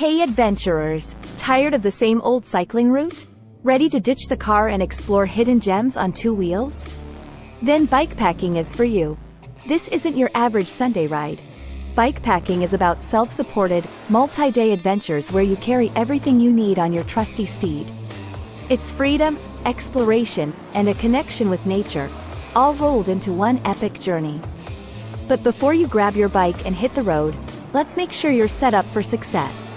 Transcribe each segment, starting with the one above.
Hey adventurers! Tired of the same old cycling route? Ready to ditch the car and explore hidden gems on two wheels? Then bikepacking is for you. This isn't your average Sunday ride. Bikepacking is about self-supported, multi-day adventures where you carry everything you need on your trusty steed. It's freedom, exploration, and a connection with nature, all rolled into one epic journey. But before you grab your bike and hit the road, let's make sure you're set up for success.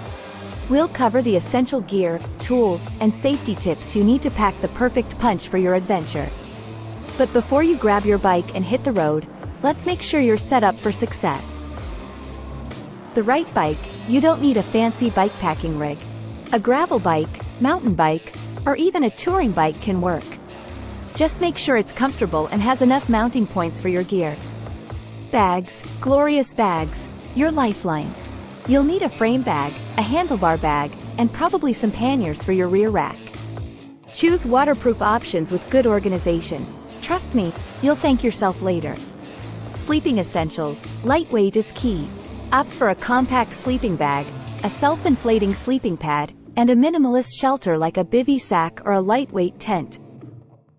We'll cover the essential gear, tools, and safety tips you need to pack the perfect punch for your adventure. But before you grab your bike and hit the road, let's make sure you're set up for success. The right bike. You don't need a fancy bikepacking rig. A gravel bike, mountain bike, or even a touring bike can work. Just make sure it's comfortable and has enough mounting points for your gear. Bags, glorious bags, your lifeline. You'll need a frame bag, a handlebar bag, and probably some panniers for your rear rack. Choose waterproof options with good organization. Trust me, you'll thank yourself later. Sleeping essentials. Lightweight is key. Opt for a compact sleeping bag, a self-inflating sleeping pad, and a minimalist shelter like a bivy sack or a lightweight tent.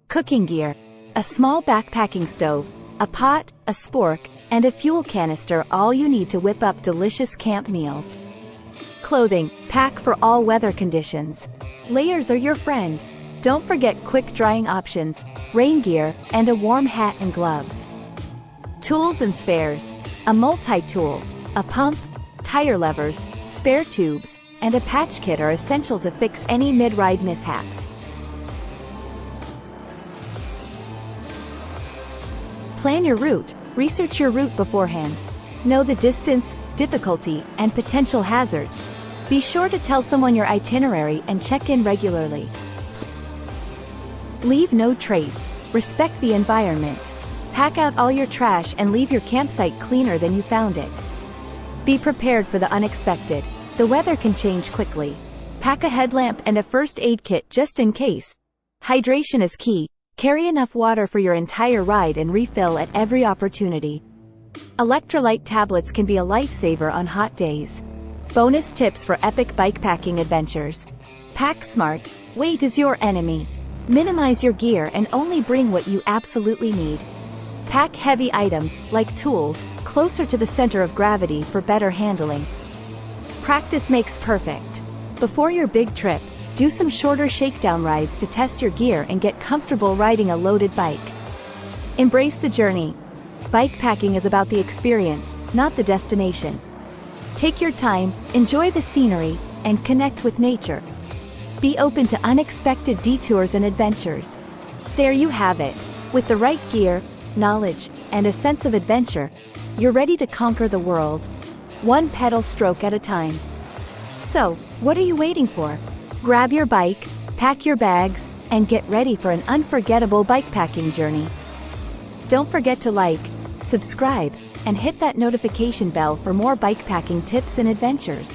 Cooking gear. A small backpacking stove, a pot, a spork, and a fuel canister, all you need to whip up delicious camp meals. Clothing. Pack for all weather conditions. Layers are your friend. Don't forget quick drying options, rain gear, and a warm hat and gloves. Tools and spares. A multi-tool, a pump, tire levers, spare tubes, and a patch kit are essential to fix any mid-ride mishaps. Plan your route. Research your route beforehand. Know the distance, difficulty, and potential hazards. Be sure to tell someone your itinerary and check in regularly. Leave no trace. Respect the environment. Pack out all your trash and leave your campsite cleaner than you found it. Be prepared for the unexpected. The weather can change quickly. Pack a headlamp and a first aid kit just in case. Hydration is key. Carry enough water for your entire ride and refill at every opportunity. Electrolyte tablets can be a lifesaver on hot days. Bonus tips for epic bikepacking adventures. Pack smart. Weight is your enemy. Minimize your gear and only bring what you absolutely need. Pack heavy items, like tools, closer to the center of gravity for better handling. Practice makes perfect. Before your big trip, do some shorter shakedown rides to test your gear and get comfortable riding a loaded bike. Embrace the journey. Bikepacking is about the experience, not the destination. Take your time, enjoy the scenery, and connect with nature. Be open to unexpected detours and adventures. There you have it. With the right gear, knowledge, and a sense of adventure, you're ready to conquer the world. One pedal stroke at a time. So, what are you waiting for? Grab your bike, pack your bags, and get ready for an unforgettable bikepacking journey. Don't forget to like, subscribe, and hit that notification bell for more bikepacking tips and adventures.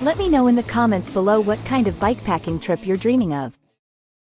Let me know in the comments below what kind of bikepacking trip you're dreaming of.